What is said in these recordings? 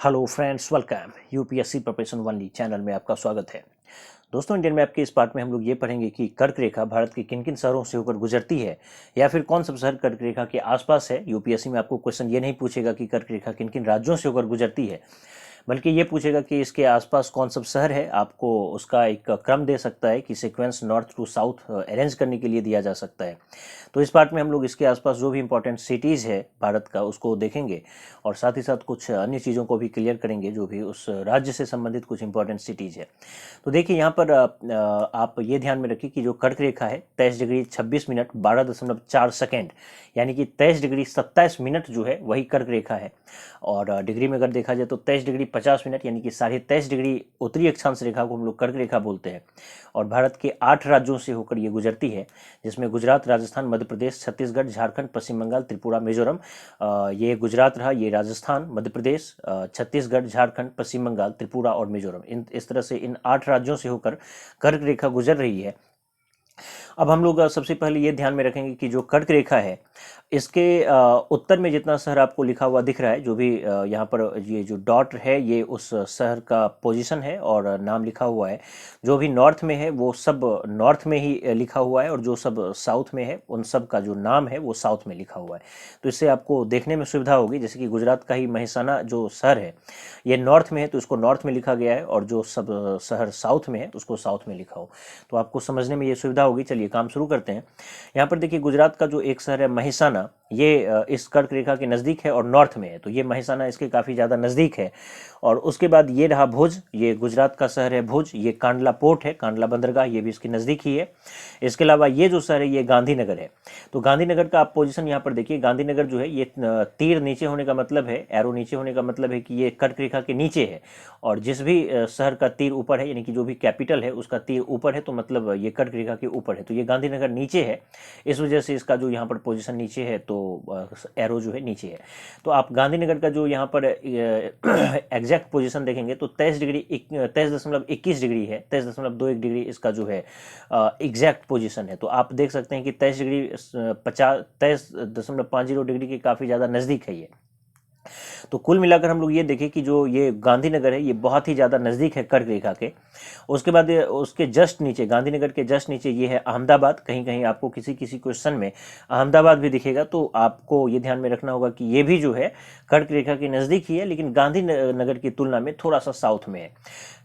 Hello friends, welcome UPSC preparation only channel में आपका स्वागत है। दोस्तों, इंडियन मैप के इस पार्ट में हम लोग ये पढ़ेंगे कि कर्क रेखा भारत के किन किन शहरों से होकर गुजरती है या फिर कौन सा शहर कर्क रेखा के आसपास है। यूपीएससी में आपको क्वेश्चन ये नहीं पूछेगा कि कर्क रेखा किन किन राज्यों से होकर गुजरती है, बल्कि ये पूछेगा कि इसके आसपास कौन सा शहर है। आपको उसका एक क्रम दे सकता है कि sequence north to south arrange करने के लिए दिया जा सकता है। तो इस पार्ट में हम लोग इसके आसपास जो भी इंपॉर्टेंट सिटीज़ है भारत का उसको देखेंगे और साथ ही साथ कुछ अन्य चीज़ों को भी क्लियर करेंगे जो भी उस राज्य से संबंधित कुछ इंपॉर्टेंट सिटीज़ है। तो देखिए, यहाँ पर आप ये ध्यान में रखिए कि जो कर्क रेखा है 23 डिग्री 26 मिनट 12.4 सेकेंड, यानी कि 23 डिग्री 27 मिनट जो है वही कर्क रेखा है। और डिग्री में अगर देखा जाए तो 23 डिग्री 50 मिनट यानी कि 23.5 डिग्री उत्तरी अक्षांश रेखा को हम लोग कर्क रेखा बोलते हैं। और भारत के 8 राज्यों से होकर ये गुजरती है, जिसमें गुजरात, राजस्थान, मध्य प्रदेश, छत्तीसगढ़, झारखंड, पश्चिम बंगाल, त्रिपुरा, मिजोरम। ये गुजरात रहा, ये राजस्थान, मध्य प्रदेश, छत्तीसगढ़, झारखंड, पश्चिम बंगाल, त्रिपुरा और मिजोरम। इस तरह से इन 8 राज्यों से होकर कर्क रेखा गुजर रही है। अब हम लोग सबसे पहले ये ध्यान में रखेंगे कि जो कर्क रेखा है इसके उत्तर में जितना शहर आपको लिखा हुआ दिख रहा है, जो भी यहाँ पर ये जो डॉट है ये उस शहर का पोजीशन है और नाम लिखा हुआ है। जो भी नॉर्थ में है वो सब नॉर्थ में ही लिखा हुआ है और जो सब साउथ में है उन सब का जो नाम है वो साउथ में लिखा हुआ है। तो इससे आपको देखने में सुविधा होगी। जैसे कि गुजरात का ही महिसाना जो शहर है ये नॉर्थ में है तो इसको नॉर्थ में लिखा गया है, और जो सब शहर साउथ में है उसको साउथ में लिखा हो, तो आपको समझने में ये सुविधा होगी। चलिए काम शुरू करते हैं। यहाँ पर देखिए, गुजरात का जो एक शहर है महिसाना, ये इस कर्क रेखा के नज़दीक है और नॉर्थ में है, तो ये महिसाना इसके काफ़ी ज़्यादा नज़दीक है। और उसके बाद ये रहा भुज, ये गुजरात का शहर है भुज। ये कांडला पोर्ट है, कांडला बंदरगाह, ये भी इसके नज़दीक ही है। इसके अलावा ये जो शहर है ये गांधीनगर है। तो गांधीनगर का आप पोजीशन यहाँ पर देखिए, गांधीनगर जो है ये तीर नीचे होने का मतलब है, एरो नीचे होने का मतलब है कि ये कर्क रेखा के नीचे है। और जिस भी शहर का तीर ऊपर है, यानी कि जो भी कैपिटल है उसका तीर ऊपर है, तो मतलब ये कर्क रेखा के ऊपर है। तो ये गांधीनगर नीचे है, इस वजह से इसका जो यहाँ पर पोजीशन नीचे है, तो एरो जो है नीचे है। तो आप गांधीनगर का जो यहाँ पर एग्जैक्ट पोजीशन देखेंगे तो 23.21 डिग्री है, 23.21 डिग्री इसका जो है एग्जैक्ट पोजीशन है। तो आप देख सकते हैं कि 23 डिग्री 23.50 डिग्री के काफ़ी ज़्यादा नज़दीक है ये। तो कुल मिलाकर हम लोग ये देखें कि जो ये गांधीनगर है ये बहुत ही ज़्यादा नज़दीक है कर्क रेखा के। उसके बाद उसके जस्ट नीचे, गांधीनगर के जस्ट नीचे ये है अहमदाबाद। कहीं कहीं आपको किसी किसी क्वेश्चन में अहमदाबाद भी दिखेगा, तो आपको ये ध्यान में रखना होगा कि ये भी जो है कर्क रेखा के नज़दीक ही है, लेकिन गांधीनगर की तुलना में थोड़ा सा साउथ में है।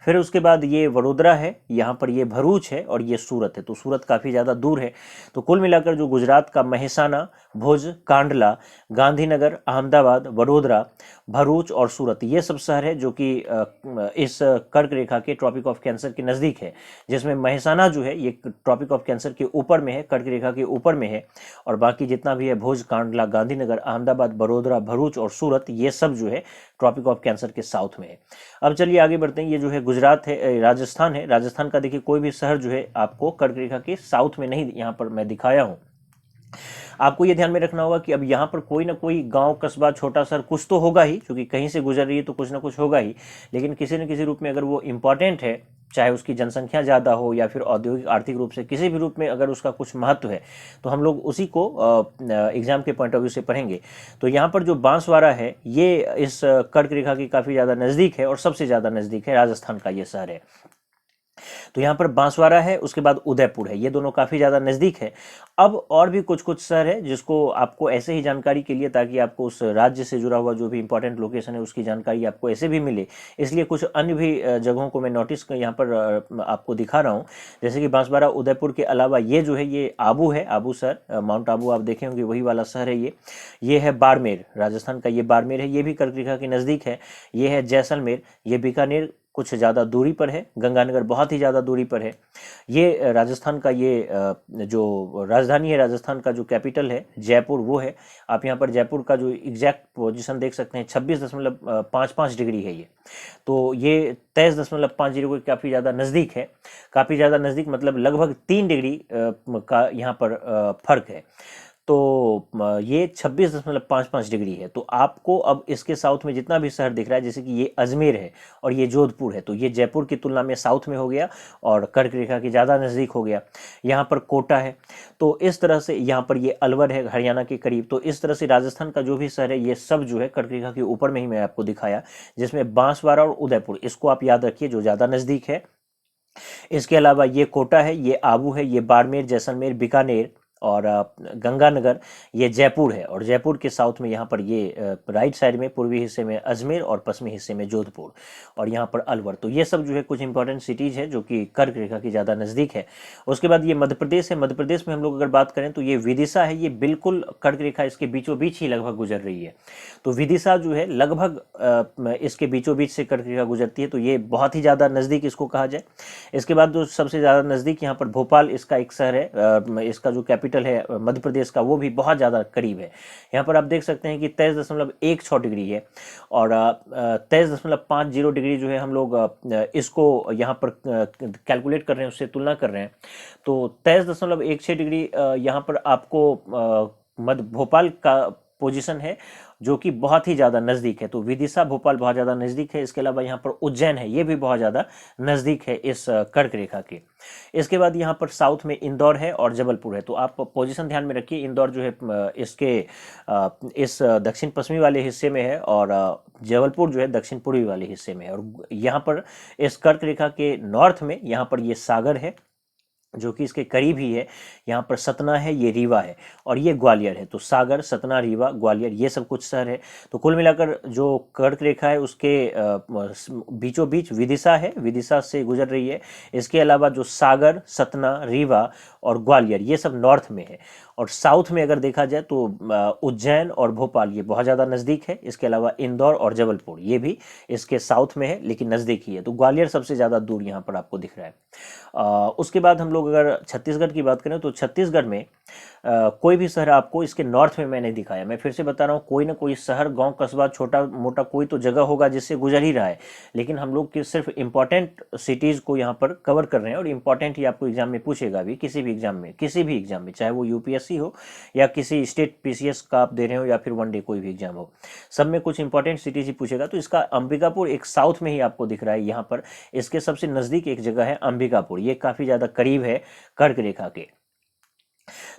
फिर उसके बाद ये वडोदरा है, यहाँ पर ये भरूच है और ये सूरत है। तो सूरत काफ़ी ज़्यादा दूर है। तो कुल मिलाकर जो गुजरात का महिसाना, भुज, कांडला, गांधीनगर, अहमदाबाद, वडोदरा, भरूच और सूरत, ये सब शहर है जो कि इस कर्क रेखा के ट्रॉपिक ऑफ कैंसर के नज़दीक है। जिसमें महिसाना जो है ये ट्रॉपिक ऑफ कैंसर के ऊपर में है, कर्क रेखा के ऊपर में है। और बाकी जितना भी है भुज, कांडला, गांधीनगर, अहमदाबाद, वडोदरा, भरूच और सूरत, ये सब जो है ट्रॉपिक ऑफ कैंसर के साउथ में है। अब चलिए आगे बढ़ते हैं। ये जो है गुजरात है, राजस्थान है। राजस्थान का देखिए कोई भी शहर जो है आपको कर्क रेखा के साउथ में नहीं यहाँ पर मैं दिखाया हूँ। आपको ये ध्यान में रखना होगा कि अब यहाँ पर कोई ना कोई गांव, कस्बा, छोटा शहर कुछ तो होगा ही, क्योंकि कहीं से गुजर रही है तो कुछ ना कुछ होगा ही। लेकिन किसी न किसी रूप में अगर वो इंपॉर्टेंट है, चाहे उसकी जनसंख्या ज़्यादा हो या फिर औद्योगिक आर्थिक रूप से किसी भी रूप में अगर उसका कुछ महत्व है, तो हम लोग उसी को एग्जाम के पॉइंट ऑफ व्यू से पढ़ेंगे। तो यहाँ पर जो बांसवाड़ा है ये इस कर्क रेखा की काफ़ी ज़्यादा नज़दीक है और सबसे ज़्यादा नज़दीक है, राजस्थान का ये शहर है। तो यहाँ पर बांसवाड़ा है, उसके बाद उदयपुर है, ये दोनों काफ़ी ज़्यादा नज़दीक है। अब और भी कुछ कुछ शहर है जिसको आपको ऐसे ही जानकारी के लिए, ताकि आपको उस राज्य से जुड़ा हुआ जो भी इंपॉर्टेंट लोकेशन है उसकी जानकारी आपको ऐसे भी मिले, इसलिए कुछ अन्य भी जगहों को मैं नोटिस यहाँ पर आपको दिखा रहा हूँ। जैसे कि बांसवाड़ा, उदयपुर के अलावा ये जो है ये आबू है, आबू शहर, माउंट आबू आप देखे होंगे वही वाला शहर है ये है बाड़मेर, राजस्थान का ये बाड़मेर है, ये भी कर्क रेखा के नज़दीक है। ये है जैसलमेर, ये बीकानेर कुछ ज़्यादा दूरी पर है, गंगानगर बहुत ही ज़्यादा दूरी पर है। ये राजस्थान का ये जो राजधानी है, राजस्थान का जो कैपिटल है जयपुर, वो है। आप यहाँ पर जयपुर का जो एग्जैक्ट पोजीशन देख सकते हैं, 26.55 डिग्री है ये। तो ये 23.50 डिग्री काफ़ी ज़्यादा नज़दीक है। काफ़ी ज़्यादा नज़दीक मतलब लगभग 3 डिग्री का यहाँ पर फर्क है। तो ये 26.55 डिग्री है। तो आपको अब इसके साउथ में जितना भी शहर दिख रहा है, जैसे कि ये अजमेर है और ये जोधपुर है, तो ये जयपुर की तुलना में साउथ में हो गया और कर्क रेखा के ज़्यादा नज़दीक हो गया। यहाँ पर कोटा है, तो इस तरह से यहाँ पर ये अलवर है हरियाणा के करीब। तो इस तरह से राजस्थान का जो भी शहर है ये सब जो है कर्क रेखा के ऊपर में ही मैं आपको दिखाया, जिसमें बांसवाड़ा और उदयपुर, इसको आप याद रखिए जो ज़्यादा नज़दीक है। इसके अलावा ये कोटा है, ये आबू है, ये बाड़मेर, जैसलमेर, बीकानेर और गंगानगर, ये जयपुर है। और जयपुर के साउथ में यहाँ पर ये राइट साइड में पूर्वी हिस्से में अजमेर और पश्चिमी हिस्से में जोधपुर और यहाँ पर अलवर। तो ये सब जो है कुछ इंपॉर्टेंट सिटीज़ है जो कि कर्क रेखा की ज़्यादा नज़दीक है। उसके बाद ये मध्य प्रदेश है। मध्य प्रदेश में हम लोग अगर बात करें तो ये विदिशा है, ये बिल्कुल कर्क रेखा इसके बीचों बीच ही लगभग गुजर रही है। तो विदिशा जो है लगभग इसके बीचों बीच से कर्क रेखा गुजरती है, तो ये बहुत ही ज़्यादा नज़दीक इसको कहा जाए। इसके बाद जो सबसे ज़्यादा नज़दीक यहाँ पर भोपाल, इसका एक शहर है, इसका जो कैपिटल है मध्य प्रदेश का, वो भी बहुत ज़्यादा करीब है। यहाँ पर आप देख सकते हैं कि 23.16 डिग्री है और 23.50 डिग्री जो है हम लोग इसको यहाँ पर कैलकुलेट कर रहे हैं, उससे तुलना कर रहे हैं। तो 23.16 डिग्री यहाँ पर आपको मध्य भोपाल का पोजीशन है जो कि बहुत ही ज़्यादा नज़दीक है। तो विदिशा भोपाल बहुत ज़्यादा नज़दीक है। इसके अलावा यहाँ पर उज्जैन है, ये भी बहुत ज़्यादा नज़दीक है इस कर्क रेखा के। इसके बाद यहाँ पर साउथ में इंदौर है और जबलपुर है। तो आप पोजीशन ध्यान में रखिए, इंदौर जो है इसके इस दक्षिण पश्चिमी वाले हिस्से में है और जबलपुर जो है दक्षिण पूर्वी वाले हिस्से में है। और यहाँ पर इस कर्क रेखा के नॉर्थ में यहाँ पर ये सागर है जो कि इसके करीब ही है। यहाँ पर सतना है, ये रीवा है और ये ग्वालियर है। तो सागर, सतना, रीवा, ग्वालियर, ये सब कुछ शहर है। तो कुल मिलाकर जो कर्क रेखा है उसके बीचों बीच विदिशा है, विदिशा से गुजर रही है। इसके अलावा जो सागर, सतना, रीवा और ग्वालियर, ये सब नॉर्थ में है। और साउथ में अगर देखा जाए तो उज्जैन और भोपाल ये बहुत ज़्यादा नज़दीक है। इसके अलावा इंदौर और जबलपुर ये भी इसके साउथ में है लेकिन नज़दीक ही है। तो ग्वालियर सबसे ज़्यादा दूर यहाँ पर आपको दिख रहा है। उसके बाद हम लोग अगर छत्तीसगढ़ की बात करें तो छत्तीसगढ़ में कोई भी शहर आपको इसके नॉर्थ में मैं नहीं दिखाया। मैं फिर से बता रहा हूँ, कोई ना कोई शहर, गांव, कस्बा, छोटा मोटा कोई तो जगह होगा जिससे गुजर ही रहा है, लेकिन हम लोग सिर्फ इंपॉर्टेंट सिटीज़ को यहाँ पर कवर कर रहे हैं। और इंपॉर्टेंट ही आपको एग्जाम में पूछेगा भी, किसी भी एग्जाम में, चाहे वो यूपीएससी हो या किसी स्टेट पीसीएस का आप दे रहे हो या फिर वनडे कोई भी एग्जाम हो, सब में कुछ इंपॉर्टेंट सिटीज ही पूछेगा। तो इसका अंबिकापुर एक साउथ में ही आपको दिख रहा है यहाँ पर। इसके सबसे नज़दीक एक जगह है अंबिकापुर, ये काफ़ी ज़्यादा करीब है कर्क रेखा के।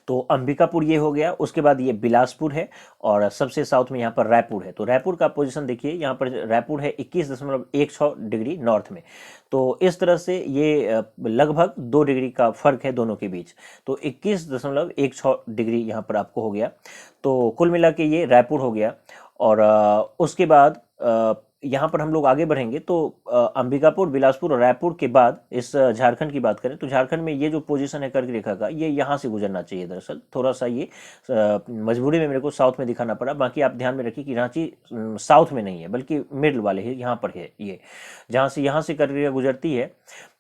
तो अंबिकापुर ये हो गया। उसके बाद ये बिलासपुर है और सबसे साउथ में यहाँ पर रायपुर है। तो रायपुर का पोजीशन देखिए, यहाँ पर रायपुर है 21.16 डिग्री नॉर्थ में। तो इस तरह से ये लगभग 2 डिग्री का फर्क है दोनों के बीच। तो 21.16 डिग्री यहाँ पर आपको हो गया। तो कुल मिला के ये रायपुर हो गया। और उसके बाद यहाँ पर हम लोग आगे बढ़ेंगे तो अंबिकापुर, बिलासपुर और रायपुर के बाद इस झारखंड की बात करें तो झारखंड में ये जो पोजीशन है कर्क रेखा का, ये यहाँ से गुजरना चाहिए। दरअसल थोड़ा सा ये मजबूरी में मेरे को साउथ में दिखाना पड़ा। बाकी आप ध्यान में रखिए कि रांची साउथ में नहीं है बल्कि मिडल वाले ही यहाँ पर है। ये यहाँ से कर्क रेखा गुजरती है,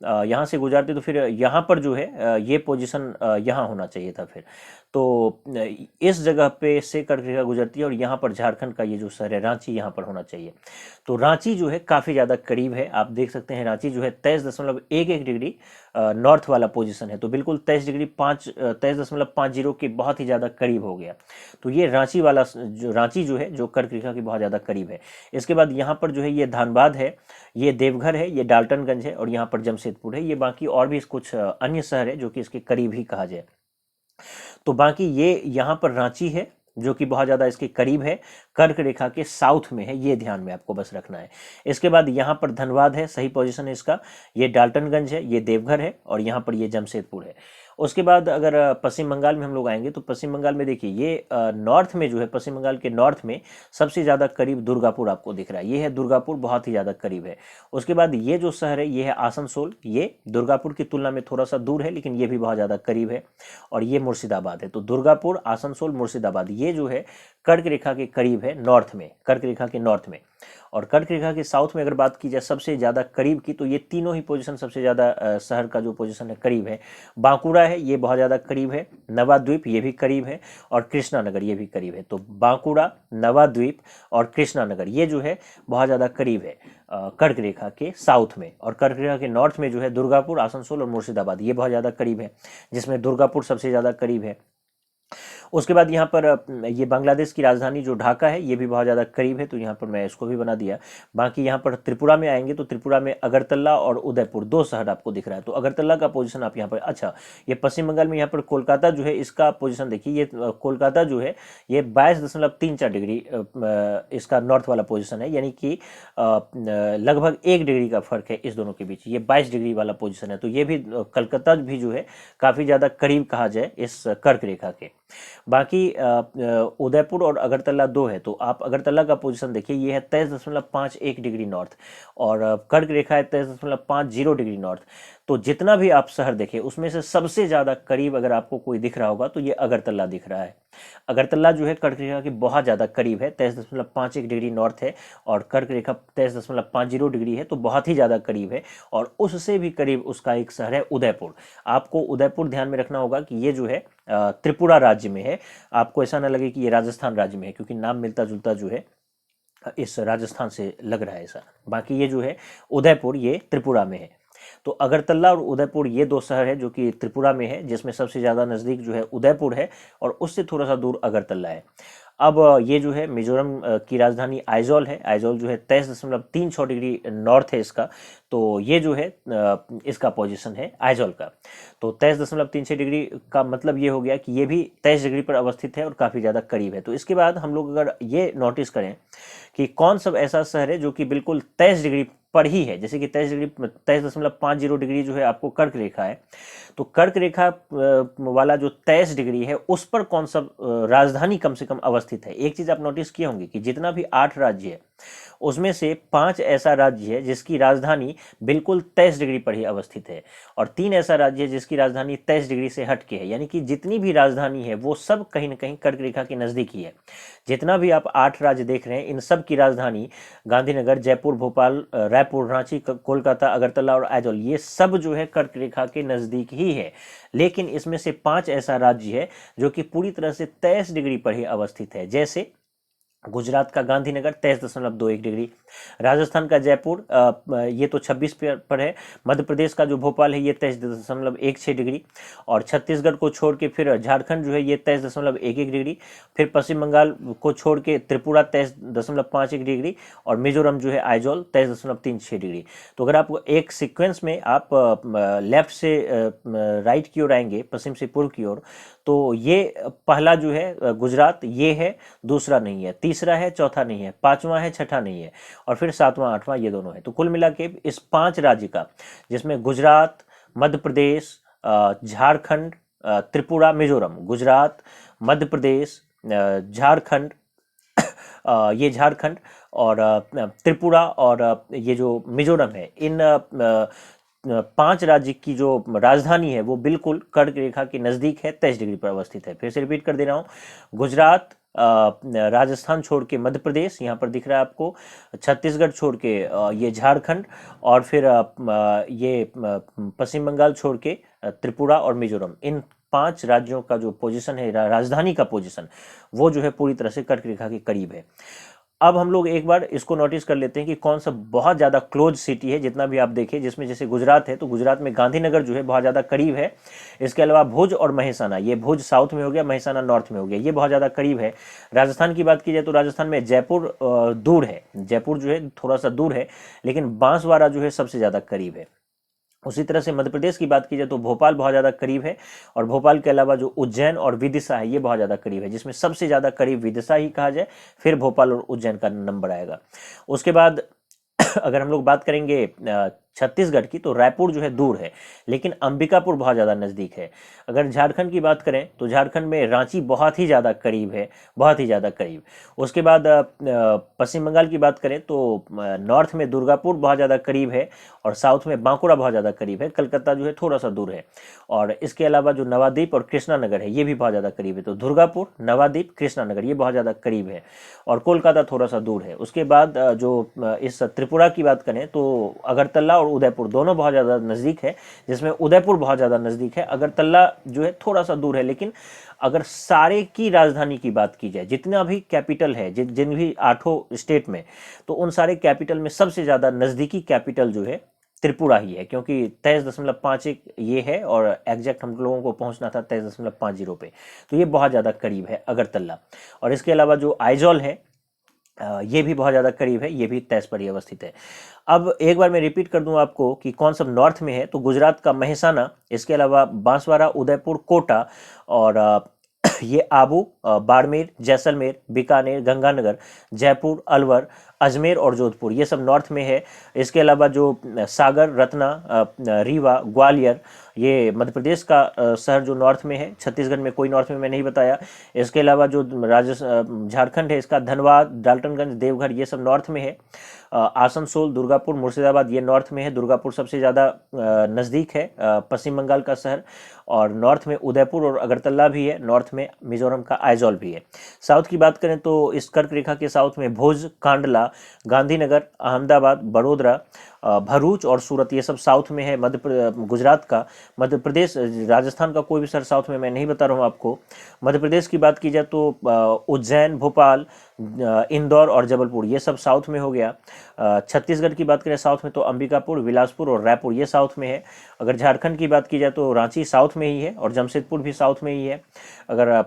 यहाँ से गुजरती तो फिर यहाँ पर जो है ये पोजीशन यहाँ होना चाहिए था फिर। तो इस जगह पे से कर्क रेखा गुजरती है और यहाँ पर झारखंड का ये जो शहर है रांची, यहाँ पर होना चाहिए। तो रांची जो है काफ़ी ज़्यादा करीब है। आप देख सकते हैं रांची जो है 23.11 डिग्री नॉर्थ वाला पोजीशन है। तो बिल्कुल 23.50 के बहुत ही ज़्यादा करीब हो गया। तो ये रांची वाला रांची जो है जो कर्क रेखा की बहुत ज़्यादा करीब है। इसके बाद यहाँ पर जो है ये धनबाद है, ये देवघर है, ये डाल्टनगंज है और यहाँ पर जमशेदपुर है। ये बाकी और भी कुछ अन्य शहर है जो कि इसके करीब ही कहा जाए। तो बाकी ये यहाँ पर रांची है जो कि बहुत ज़्यादा इसके करीब है, कर्क रेखा के साउथ में है, ये ध्यान में आपको बस रखना है। इसके बाद यहाँ पर धनबाद है, सही पोजीशन है इसका। ये डाल्टनगंज है, ये देवघर है और यहाँ पर ये जमशेदपुर है। उसके बाद अगर पश्चिम बंगाल में हम लोग आएंगे तो पश्चिम बंगाल में देखिए ये नॉर्थ में जो है, पश्चिम बंगाल के नॉर्थ में सबसे ज़्यादा करीब दुर्गापुर आपको दिख रहा है। ये है दुर्गापुर, बहुत ही ज़्यादा करीब है। उसके बाद ये जो शहर है ये है आसनसोल। ये दुर्गापुर की तुलना में थोड़ा सा दूर है लेकिन ये भी बहुत ज़्यादा करीब है। और ये मुर्शिदाबाद है। तो दुर्गापुर, आसनसोल, मुर्शिदाबाद ये जो है कर्क रेखा के करीब है नॉर्थ में, कर्क रेखा के नॉर्थ में। और कर्क रेखा के साउथ में अगर बात की जाए सबसे ज़्यादा करीब की, तो ये तीनों ही पोजीशन सबसे ज़्यादा शहर का जो पोजीशन है करीब है। बांकुड़ा है, ये बहुत ज़्यादा करीब है। नवाद्वीप ये भी करीब है और कृष्णानगर ये भी करीब है। तो बांकुड़ा, नवाद्वीप और कृष्णानगर ये जो है बहुत ज़्यादा करीब है कर्क रेखा के साउथ में। और कर्क रेखा के नॉर्थ में जो है दुर्गापुर, आसनसोल और मुर्शिदाबाद ये बहुत ज़्यादा करीब है, जिसमें दुर्गापुर सबसे ज़्यादा करीब है। उसके बाद यहाँ पर ये बांग्लादेश की राजधानी जो ढाका है ये भी बहुत ज़्यादा करीब है, तो यहाँ पर मैं इसको भी बना दिया। बाकी यहाँ पर त्रिपुरा में आएंगे तो त्रिपुरा में अगरतला और उदयपुर दो शहर आपको दिख रहा है, तो अगरतला का पोजीशन आप यहाँ पर, अच्छा ये पश्चिम बंगाल में यहाँ पर कोलकाता जो है इसका पोजीशन देखिए, ये कोलकाता जो है ये 22.34 डिग्री इसका नॉर्थ वाला पोजीशन है, यानी कि लगभग 1 डिग्री का फर्क है इस दोनों के बीच, ये 22 डिग्री वाला पोजीशन है। तो ये भी कलकत्ता भी जो है काफ़ी ज़्यादा करीब कहा जाए इस कर्क रेखा के। बाकी उदयपुर और अगरतला दो है, तो आप अगरतला का पोजीशन देखिए, ये है 23.51 डिग्री नॉर्थ और कर्क रेखा है 23.50 डिग्री नॉर्थ। तो जितना भी आप शहर देखें उसमें से सबसे ज़्यादा करीब अगर आपको कोई दिख रहा होगा तो ये अगरतला दिख रहा है। अगरतला जो है कर्क रेखा के बहुत ज़्यादा करीब है, 23.51 डिग्री नॉर्थ है और कर्क रेखा 23.50 डिग्री है, तो बहुत ही ज़्यादा करीब है। और उससे भी करीब उसका एक शहर है उदयपुर। आपको उदयपुर ध्यान में रखना होगा कि ये जो है त्रिपुरा राज्य में है, आपको ऐसा ना लगे कि ये राजस्थान राज्य में है, क्योंकि नाम मिलता जुलता जो है इस राजस्थान से लग रहा है ऐसा। बाकी ये जो है उदयपुर ये त्रिपुरा में है। तो अगरतला और उदयपुर ये दो शहर है जो कि त्रिपुरा में है, जिसमें सबसे ज़्यादा नज़दीक जो है उदयपुर है और उससे थोड़ा सा दूर अगरतला है। अब ये जो है मिजोरम की राजधानी आइजॉल है, आइजॉल जो है 23.36 डिग्री नॉर्थ है इसका, तो ये जो है इसका पोजीशन है आइजॉल का। तो 23.36 डिग्री का मतलब ये हो गया कि ये भी 23 डिग्री पर अवस्थित है और काफ़ी ज़्यादा करीब है। तो इसके बाद हम लोग अगर ये नोटिस करें कि कौन सब ऐसा शहर है जो कि बिल्कुल 23 डिग्री पर ही है, जैसे कि 23.50 डिग्री जो है आपको कर्क रेखा है, तो कर्क रेखा वाला जो 23 डिग्री है उस पर कौन सा राजधानी कम से कम अवस्थित है। एक चीज आप नोटिस किए होंगे कि जितना भी 8 राज्य है उसमें से 5 ऐसा राज्य है जिसकी राजधानी बिल्कुल 23 डिग्री पर ही अवस्थित है और 3 ऐसा राज्य है जिसकी राजधानी 23 डिग्री से हट के है, यानी कि जितनी भी राजधानी है वो सब कहीं ना कहीं कर्क रेखा के नजदीक ही है। जितना भी आप 8 राज्य देख रहे हैं इन सब की राजधानी गांधीनगर, जयपुर, भोपाल, रायपुर, रांची, कोलकाता, अगरतला और आइजॉल ये सब जो है कर्क रेखा के नजदीक ही है। लेकिन इसमें से 5 ऐसा राज्य है जो कि पूरी तरह से 23 डिग्री पर ही अवस्थित है, जैसे गुजरात का गांधीनगर 23.21 डिग्री, राजस्थान का जयपुर ये तो 26 पर है, मध्य प्रदेश का जो भोपाल है ये 23.16 डिग्री और छत्तीसगढ़ को छोड़ के फिर झारखंड जो है ये 23.11 डिग्री, फिर पश्चिम बंगाल को छोड़ के त्रिपुरा 23.51 डिग्री और मिजोरम जो है आइजॉल 23.36 डिग्री। तो अगर आप एक सीक्वेंस में आप लेफ्ट से राइट की ओर आएंगे, पश्चिम से पूर्व की ओर, तो ये पहला जो है गुजरात ये है, दूसरा नहीं है, तीसरा है, चौथा नहीं है, पांचवा है, छठा नहीं है और फिर सातवां आठवां ये दोनों है। तो कुल मिला के इस 5 राज्य का, जिसमें गुजरात, मध्य प्रदेश, झारखंड, त्रिपुरा, मिजोरम, गुजरात, मध्य प्रदेश, झारखंड, ये झारखंड और त्रिपुरा और ये जो मिजोरम है, इन 5 राज्य की जो राजधानी है वो बिल्कुल कर्क रेखा के नजदीक है, 23 डिग्री पर अवस्थित है। फिर से रिपीट कर दे रहा हूँ, गुजरात, राजस्थान छोड़ के मध्य प्रदेश यहाँ पर दिख रहा है आपको, छत्तीसगढ़ छोड़ के ये झारखंड और फिर ये पश्चिम बंगाल छोड़ के त्रिपुरा और मिजोरम, इन 5 राज्यों का जो पोजीशन है, राजधानी का पोजीशन, वो जो है पूरी तरह से कर्क रेखा के करीब है। अब हम लोग एक बार इसको नोटिस कर लेते हैं कि कौन सा बहुत ज़्यादा क्लोज सिटी है। जितना भी आप देखें, जिसमें जैसे गुजरात है तो गुजरात में गांधीनगर जो है बहुत ज़्यादा करीब है। इसके अलावा भुज और महेसाना, ये भुज साउथ में हो गया, महेसाना नॉर्थ में हो गया, ये बहुत ज़्यादा करीब है। राजस्थान की बात की जाए तो राजस्थान में जयपुर दूर है, जयपुर जो है थोड़ा सा दूर है, लेकिन बांसवाड़ा जो है सबसे ज़्यादा करीब है। उसी तरह से मध्य प्रदेश की बात की जाए तो भोपाल बहुत ज़्यादा करीब है और भोपाल के अलावा जो उज्जैन और विदिशा है ये बहुत ज़्यादा करीब है, जिसमें सबसे ज़्यादा करीब विदिशा ही कहा जाए, फिर भोपाल और उज्जैन का नंबर आएगा। उसके बाद अगर हम लोग बात करेंगे छत्तीसगढ़ की तो रायपुर जो है दूर है, लेकिन अंबिकापुर बहुत ज़्यादा नज़दीक है। अगर झारखंड की बात करें तो झारखंड में रांची बहुत ही ज़्यादा करीब है, बहुत ही ज़्यादा करीब। उसके बाद पश्चिम बंगाल की बात करें तो नॉर्थ में दुर्गापुर बहुत ज़्यादा करीब है और साउथ में बांकुड़ा बहुत ज़्यादा करीब है, कलकत्ता जो है थोड़ा सा दूर है। और इसके अलावा जो नवाद्वीप और कृष्णानगर है ये भी बहुत ज़्यादा करीब है। तो दुर्गापुर, नवाद्वीप, कृष्णानगर ये बहुत ज़्यादा करीब है और कोलकाता थोड़ा सा दूर है। उसके बाद जो इस त्रिपुरा की बात करें तो अगरतला और उदयपुर दोनों बहुत ज़्यादा नज़दीक है, जिसमें उदयपुर बहुत ज़्यादा नज़दीक है, अगरतला जो है थोड़ा सा दूर है। लेकिन अगर सारे की राजधानी की बात की जाए, जितना भी कैपिटल है जिन भी 8 स्टेट में, तो उन सारे कैपिटल में सबसे ज़्यादा नज़दीकी कैपिटल जो है त्रिपुरा ही है, क्योंकि 23.51 ये है और एग्जैक्ट हम लोगों को पहुंचना था 23.50 पे, तो ये बहुत ज़्यादा करीब है अगरतला। और इसके अलावा जो आइजॉल है ये भी बहुत ज़्यादा करीब है, ये भी तेज पर ही अवस्थित है। अब एक बार मैं रिपीट कर दूं आपको कि कौन सब नॉर्थ में है, तो गुजरात का मेहसाना, इसके अलावा बांसवाड़ा, उदयपुर, कोटा और ये आबू, बाड़मेर, जैसलमेर, बीकानेर, गंगानगर, जयपुर, अलवर, अजमेर और जोधपुर, ये सब नॉर्थ में है। इसके अलावा जो सागर, रत्ना, रीवा, ग्वालियर, ये मध्य प्रदेश का शहर जो नॉर्थ में है। छत्तीसगढ़ में कोई नॉर्थ में मैं नहीं बताया। इसके अलावा जो झारखंड है, इसका धनबाद, डाल्टनगंज, देवघर, ये सब नॉर्थ में है। आसनसोल, दुर्गापुर, मुर्शिदाबाद, ये नॉर्थ में है। दुर्गापुर सबसे ज़्यादा नज़दीक है पश्चिम बंगाल का शहर। और नॉर्थ में उदयपुर और अगरतला भी है। नॉर्थ में मिजोरम का आइजॉल भी है। साउथ की बात करें तो इस कर्क रेखा के साउथ में भुज, कांडला, गांधीनगर, अहमदाबाद, बड़ोदरा, भरूच और सूरत, ये सब साउथ में है। गुजरात का, मध्य प्रदेश, राजस्थान का कोई भी शहर साउथ में मैं नहीं बता रहा हूँ आपको। मध्य प्रदेश की बात की जाए तो उज्जैन, भोपाल, इंदौर और जबलपुर, ये सब साउथ में हो गया। छत्तीसगढ़ की बात करें साउथ में तो अंबिकापुर, बिलासपुर और रायपुर, ये साउथ में है। अगर झारखंड की बात की जाए तो रांची साउथ में ही है और जमशेदपुर भी साउथ में ही है। अगर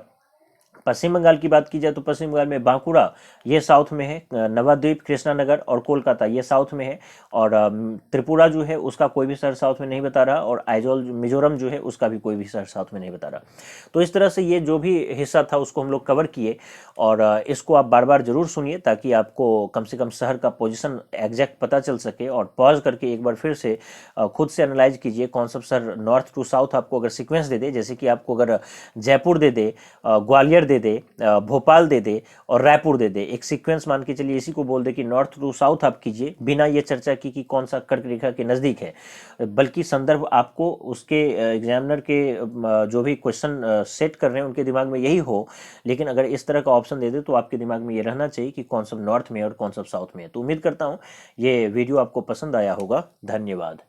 पश्चिम बंगाल की बात की जाए तो पश्चिम बंगाल में बांकुड़ा, ये साउथ में है। नवद्वीप, कृष्णानगर और कोलकाता, ये साउथ में है। और त्रिपुरा जो है उसका कोई भी शहर साउथ में नहीं बता रहा। और आइजॉल, मिजोरम जो है उसका भी कोई भी शहर साउथ में नहीं बता रहा। तो इस तरह से ये जो भी हिस्सा था उसको हम लोग कवर किए। और इसको आप बार बार जरूर सुनिए ताकि आपको कम से कम शहर का पोजीशन एग्जैक्ट पता चल सके। और पॉज करके एक बार फिर से खुद से एनालाइज कीजिए कौन सा शहर नॉर्थ टू साउथ आपको अगर सीक्वेंस दे दे, जैसे कि आपको अगर जयपुर दे दे, ग्वालियर दे दे, भोपाल दे दे और रायपुर दे दे, एक सीक्वेंस मान के चलिए, इसी को बोल दे कि नॉर्थ टू साउथ आप कीजिए, बिना ये चर्चा की कि कौन सा कर्क रेखा के नज़दीक है, बल्कि संदर्भ आपको उसके एग्जामिनर के जो भी क्वेश्चन सेट कर रहे हैं उनके दिमाग में यही हो। लेकिन अगर इस तरह का ऑप्शन दे दे तो आपके दिमाग में ये रहना चाहिए कि कौन सा नॉर्थ में और कौन सा साउथ में है। तो उम्मीद करता हूँ ये वीडियो आपको पसंद आया होगा। धन्यवाद।